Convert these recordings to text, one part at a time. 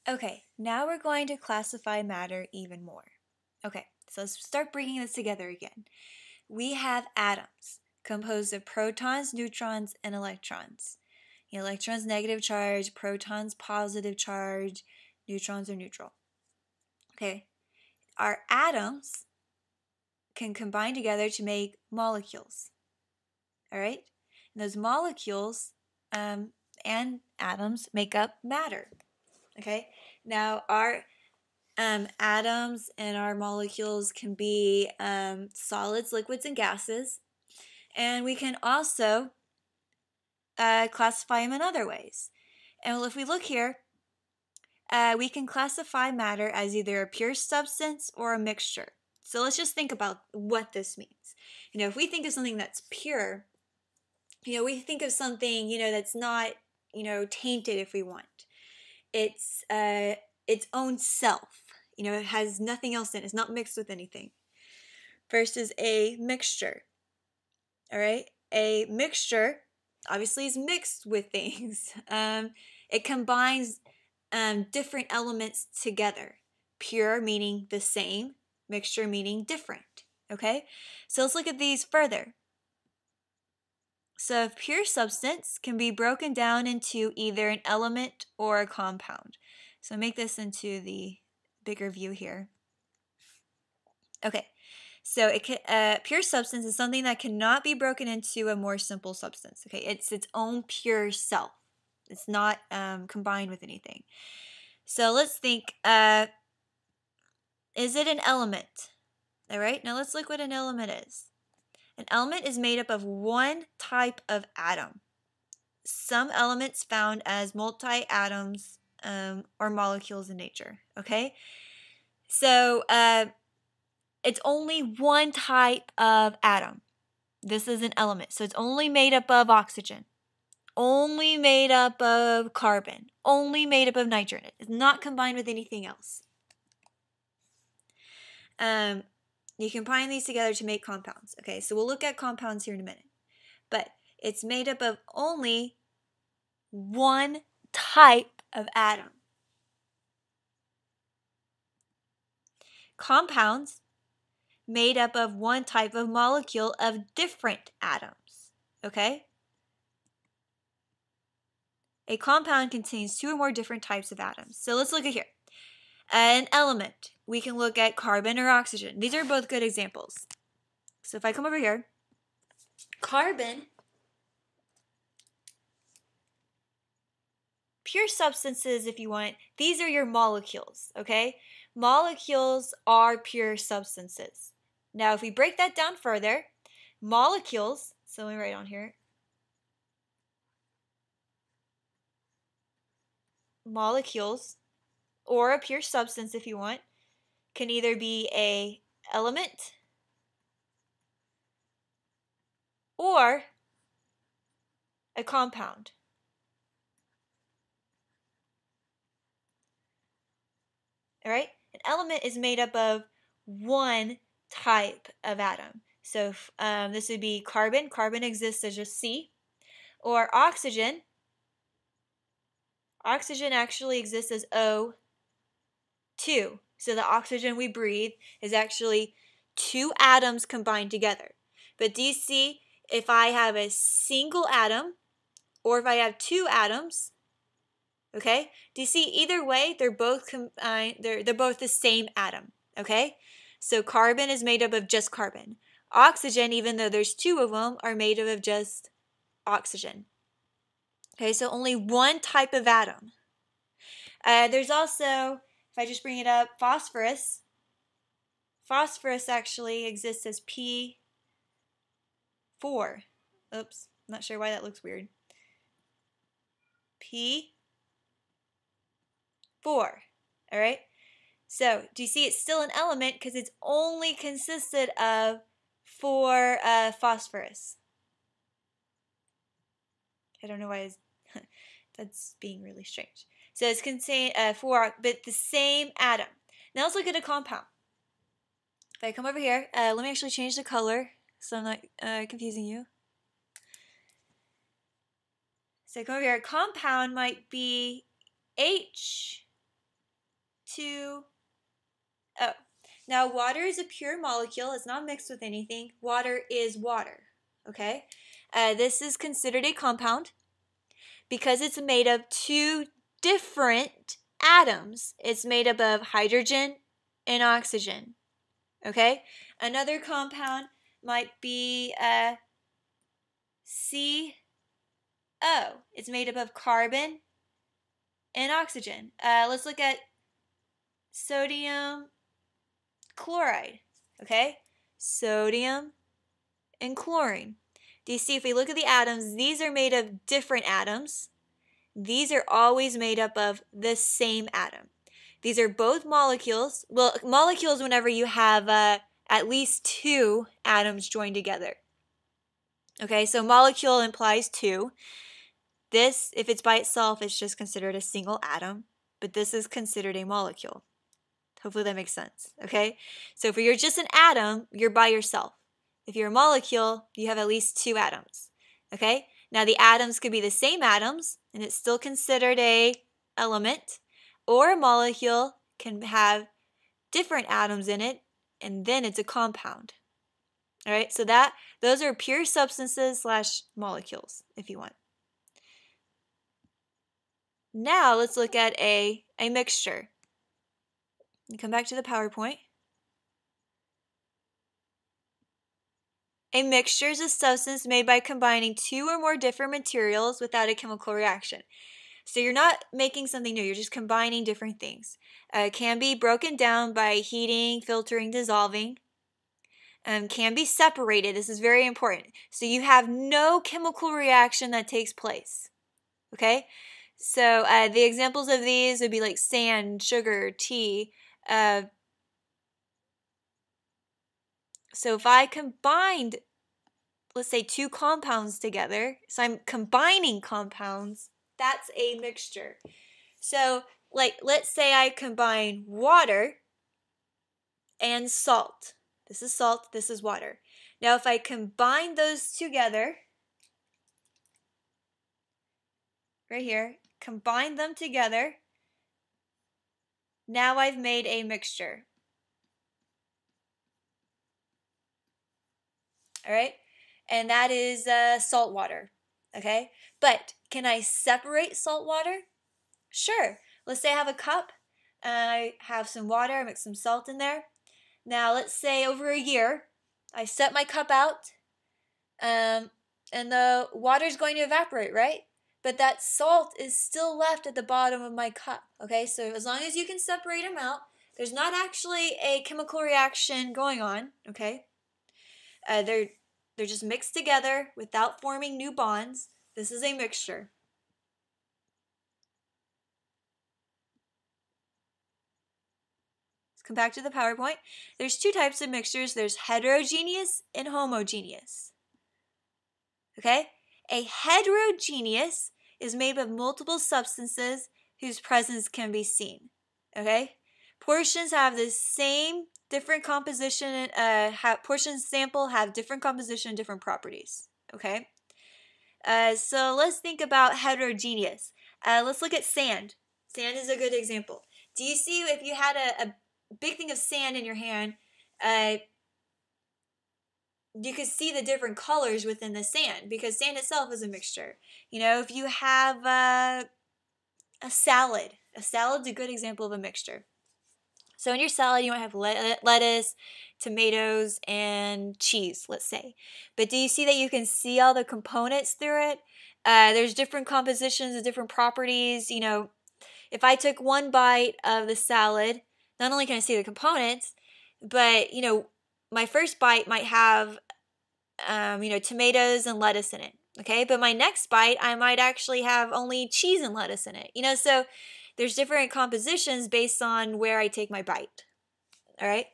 Okay, now we're going to classify matter even more. Okay, so let's start bringing this together again. We have atoms composed of protons, neutrons, and electrons. Electrons negative charge, protons positive charge, neutrons are neutral. Okay, our atoms can combine together to make molecules. All right, and those molecules and atoms make up matter. Okay, now our atoms and our molecules can be solids, liquids, and gases. And we can also classify them in other ways. And if we look here, we can classify matter as either a pure substance or a mixture. So let's just think about what this means. If we think of something that's pure, we think of something, that's not, tainted if we want. It's its own self. It has nothing else in it. It's not mixed with anything. First is a mixture. All right? A mixture obviously is mixed with things. It combines different elements together. Pure meaning the same, mixture meaning different. Okay? So let's look at these further. So pure substance can be broken down into either an element or a compound. So make this into the bigger view here. Okay, so pure substance is something that cannot be broken into a more simple substance. Okay, it's its own pure self. It's not combined with anything. So let's think, is it an element? All right, now let's look what an element is. An element is made up of one type of atom. Some elements found as multi-atoms or molecules in nature, okay? So it's only one type of atom. This is an element. So it's only made up of oxygen, only made up of carbon, only made up of nitrogen. It's not combined with anything else. You combine these together to make compounds. Okay, so we'll look at compounds here in a minute. But it's made up of only one type of atom. Compounds made up of one type of molecule of different atoms. Okay? A compound contains two or more different types of atoms. So let's look at here. An element, we can look at carbon or oxygen. These are both good examples. So if I come over here, carbon, pure substances if you want, these are your molecules, okay? Molecules are pure substances. Now if we break that down further, molecules, so let me write on here, molecules, or a pure substance if you want, can either be a element or a compound. All right? An element is made up of one type of atom. So this would be carbon. Carbon exists as just C. Or oxygen. Oxygen actually exists as O2. So the oxygen we breathe is actually two atoms combined together. But do you see, if I have a single atom or if I have two atoms, okay? Do you see, either way, they're both they're both the same atom, okay? So carbon is made up of just carbon. Oxygen, even though there's two of them, are made up of just oxygen. Okay, so only one type of atom. There's also, if I just bring it up, phosphorus. Phosphorus actually exists as P4. Oops, I'm not sure why that looks weird. P4. All right? So, do you see it's still an element because it's only consisted of 4 phosphorus. I don't know why that's being really strange. So it's contained 4, but the same atom. Now let's look at a compound. If I come over here, let me actually change the color so I'm not confusing you. So come over here. A compound might be H H2O. Now, water is a pure molecule. It's not mixed with anything. Water is water, okay? This is considered a compound because it's made of two different atoms. It's made up of hydrogen and oxygen, okay? Another compound might be CO. It's made up of carbon and oxygen. Let's look at sodium chloride, okay? Sodium and chlorine. Do you see, if we look at the atoms, these are made of different atoms. These are always made up of the same atom. These are both molecules. Well, molecules whenever you have at least two atoms joined together. Okay, so molecule implies two. This, if it's by itself, it's just considered a single atom, but this is considered a molecule. Hopefully that makes sense, okay? So if you're just an atom, you're by yourself. If you're a molecule, you have at least two atoms, okay? Now the atoms could be the same atoms, and it's still considered a element, or a molecule can have different atoms in it, and then it's a compound. All right, so those are pure substances / molecules, if you want. Now let's look at a mixture. You come back to the PowerPoint. A mixture is a substance made by combining two or more different materials without a chemical reaction. So you're not making something new, you're just combining different things. It can be broken down by heating, filtering, dissolving. Can be separated. This is very important. So you have no chemical reaction that takes place. Okay? So the examples of these would be like sand, sugar, tea. So if I combined, let's say, two compounds together, so I'm combining compounds, that's a mixture. So like, let's say I combine water and salt. This is salt, this is water. Now if I combine those together, right here, combine them together, now I've made a mixture. All right, and that is salt water, okay? But can I separate salt water? Sure. Let's say I have a cup, and I have some water, I mix some salt in there. Now let's say over a year, I set my cup out, and the water's going to evaporate, right? But that salt is still left at the bottom of my cup, okay? So as long as you can separate them out, there's not actually a chemical reaction going on, okay? They're just mixed together without forming new bonds. This is a mixture. Let's come back to the PowerPoint. There's two types of mixtures. There's heterogeneous and homogeneous. Okay? A heterogeneous is made of multiple substances whose presence can be seen. Okay? Portions have the same different composition, portions sample have different composition and different properties. Okay? So let's think about heterogeneous. Let's look at sand. Sand is a good example. Do you see, if you had a big thing of sand in your hand, you could see the different colors within the sand because sand itself is a mixture. You know, if you have a salad's a good example of a mixture. So in your salad, you might have lettuce, tomatoes, and cheese, let's say. But do you see that you can see all the components through it? There's different compositions and different properties. You know, if I took one bite of the salad, not only can I see the components, but, you know, my first bite might have, tomatoes and lettuce in it. Okay, but my next bite, I might actually have only cheese and lettuce in it. You know, so there's different compositions based on where I take my bite. All right.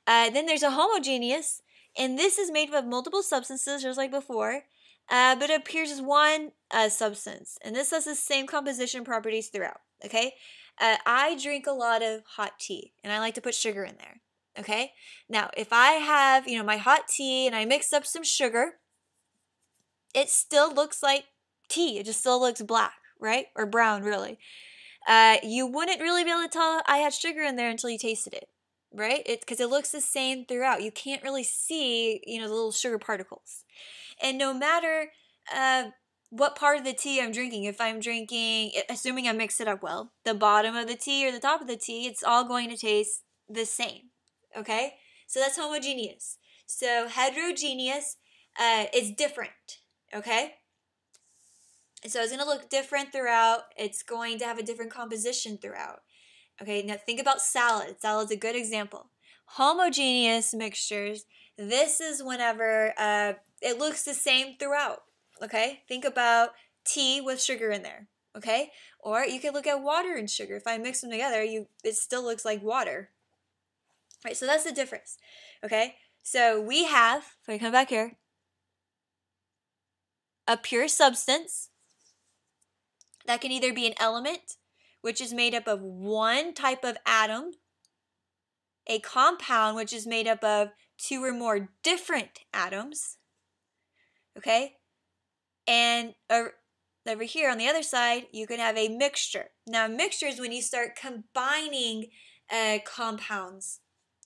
Then there's a homogeneous, and this is made up of multiple substances, just like before, but it appears as one substance, and this has the same composition properties throughout. Okay. I drink a lot of hot tea, and I like to put sugar in there. Okay. Now, if I have, my hot tea and I mix up some sugar, it still looks like tea. It just still looks black, right? Or brown, really. you wouldn't really be able to tell I had sugar in there until you tasted it, right? Because it looks the same throughout. You can't really see, the little sugar particles. And no matter what part of the tea I'm drinking, if I'm drinking, assuming I mix it up well, the bottom of the tea or the top of the tea, it's all going to taste the same, okay? So that's homogeneous. So heterogeneous is different, okay? So it's going to look different throughout. It's going to have a different composition throughout. Okay, now think about salad. Salad's a good example. Homogeneous mixtures, this is whenever it looks the same throughout. Okay, think about tea with sugar in there. Okay, or you could look at water and sugar. If I mix them together, it still looks like water. Right, so that's the difference. Okay, so we have, if I come back here, a pure substance that can either be an element, which is made up of one type of atom, a compound, which is made up of two or more different atoms, okay? And over here on the other side, you could have a mixture. Now, a mixture is when you start combining compounds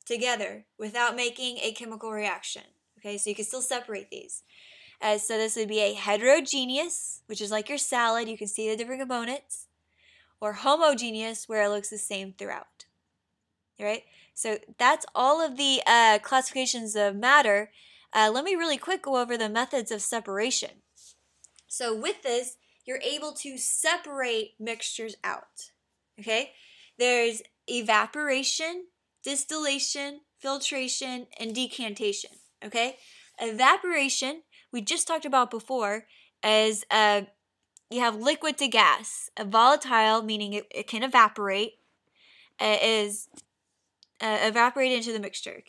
together without making a chemical reaction, okay? So you can still separate these. So this would be a heterogeneous, which is like your salad. You can see the different components. Or homogeneous, where it looks the same throughout. All right? So that's all of the classifications of matter. Let me really quick go over the methods of separation. So with this, you're able to separate mixtures out. Okay? There's evaporation, distillation, filtration, and decantation. Okay? Evaporation, we just talked about before, as you have liquid to gas. A volatile, meaning it can evaporate, is evaporated into the mixture,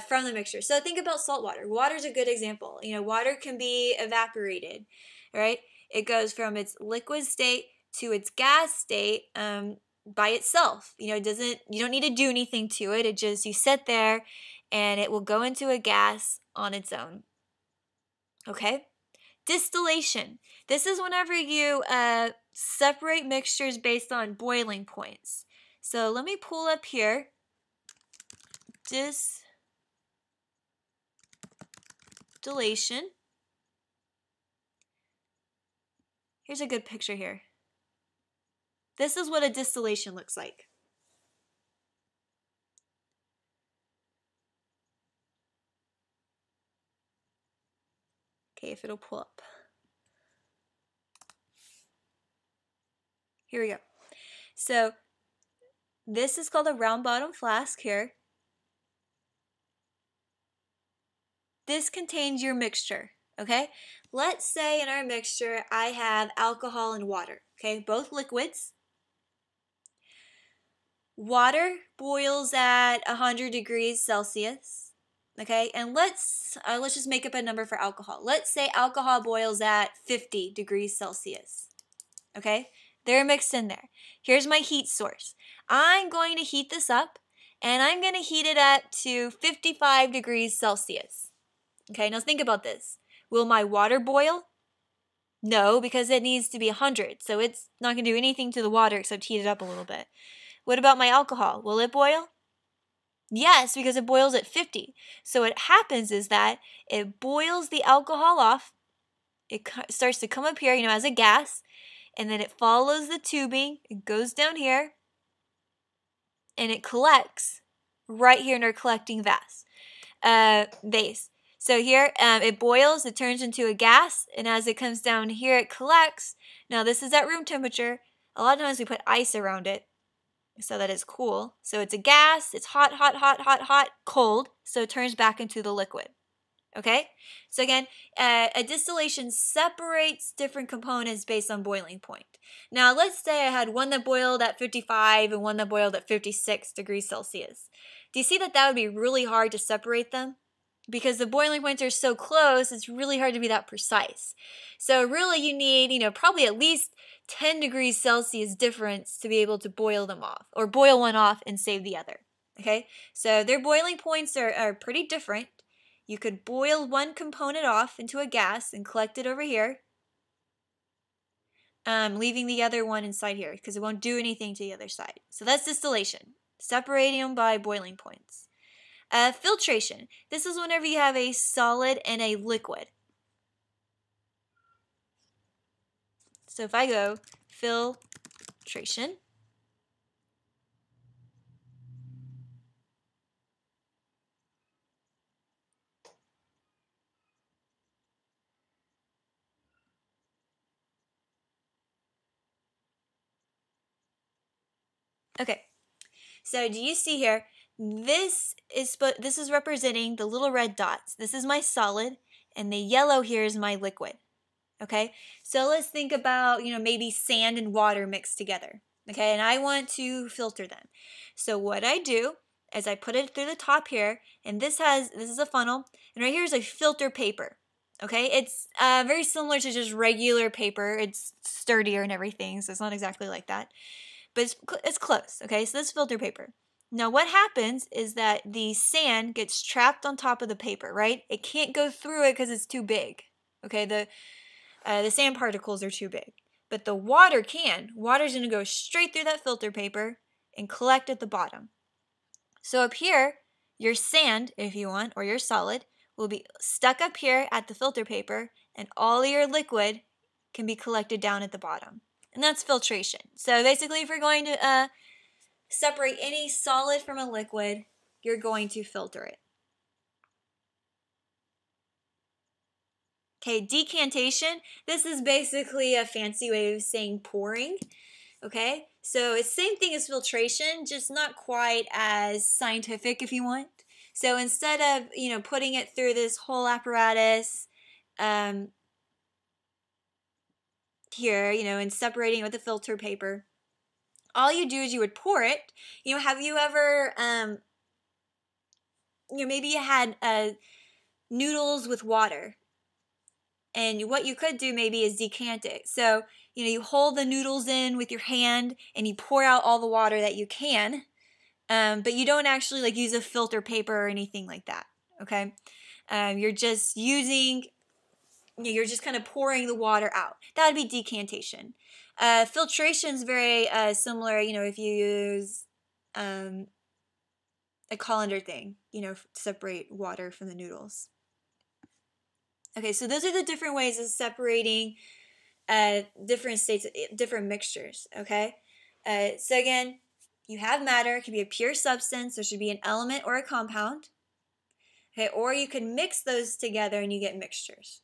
from the mixture. So think about salt water. Water is a good example. Water can be evaporated, right? It goes from its liquid state to its gas state by itself. You don't need to do anything to it. You sit there and it will go into a gas on its own. Okay? Distillation. This is whenever you separate mixtures based on boiling points. So let me pull up here. Distillation. Here's a good picture here. This is what a distillation looks like. Okay, if it'll pull up. Here we go. So this is called a round bottom flask here. This contains your mixture, okay? Let's say in our mixture I have alcohol and water, okay? Both liquids. Water boils at 100 degrees Celsius, okay? And let's just make up a number for alcohol. Let's say alcohol boils at 50 degrees Celsius, okay? They're mixed in there. Here's my heat source. I'm going to heat this up, and I'm going to heat it up to 55 degrees Celsius. Okay, now think about this. Will my water boil? No, because it needs to be 100, so it's not going to do anything to the water except heat it up a little bit. What about my alcohol? Will it boil? Yes, because it boils at 50. So what happens is that it boils the alcohol off. It starts to come up here, as a gas, and then it follows the tubing. It goes down here, and it collects right here in our collecting vase. So here, it boils, it turns into a gas, and as it comes down here, it collects. Now, this is at room temperature. A lot of times we put ice around it so that it's cool. So it's a gas, it's hot, hot, hot, hot, hot, cold, so it turns back into the liquid. Okay? So again, a distillation separates different components based on boiling point. Now, let's say I had one that boiled at 55 and one that boiled at 56 degrees Celsius. Do you see that would be really hard to separate them? Because the boiling points are so close, it's really hard to be that precise. So really you need, probably at least 10 degrees Celsius difference to be able to boil them off, or boil one off and save the other. Okay? So their boiling points are pretty different. You could boil one component off into a gas and collect it over here. leaving the other one inside here because it won't do anything to the other side. So that's distillation, separating them by boiling points. Filtration. This is whenever you have a solid and a liquid. So if I go filtration, okay. So do you see here? This is representing the little red dots. This is my solid, and the yellow here is my liquid. Okay, so let's think about, maybe sand and water mixed together. Okay, and I want to filter them. So what I do is I put it through the top here, and this is a funnel, and right here is a filter paper. Okay, it's very similar to just regular paper. It's sturdier and everything, so it's not exactly like that, but it's close. Okay, so this filter paper. Now what happens is that the sand gets trapped on top of the paper, right? It can't go through it because it's too big. Okay, the sand particles are too big. But the water can. Water's going to go straight through that filter paper and collect at the bottom. So up here, your sand, if you want, or your solid, will be stuck up here at the filter paper, and all your liquid can be collected down at the bottom. And that's filtration. So basically, if you're going to separate any solid from a liquid, you're going to filter it. Okay, decantation. This is basically a fancy way of saying pouring. Okay, so it's the same thing as filtration, just not quite as scientific if you want. So instead of, putting it through this whole apparatus here, and separating it with the filter paper, all you do is you would pour it. Have you ever, maybe you had noodles with water. And what you could do maybe is decant it. So, you hold the noodles in with your hand and you pour out all the water that you can. But you don't actually use a filter paper or anything like that. Okay. You're just you're just kind of pouring the water out. That would be decantation. Filtration is very similar, if you use a colander thing, to separate water from the noodles. Okay, so those are the different ways of separating different states, different mixtures, okay? So again, you have matter. It could be a pure substance. There should be an element or a compound. Okay, or you can mix those together and you get mixtures.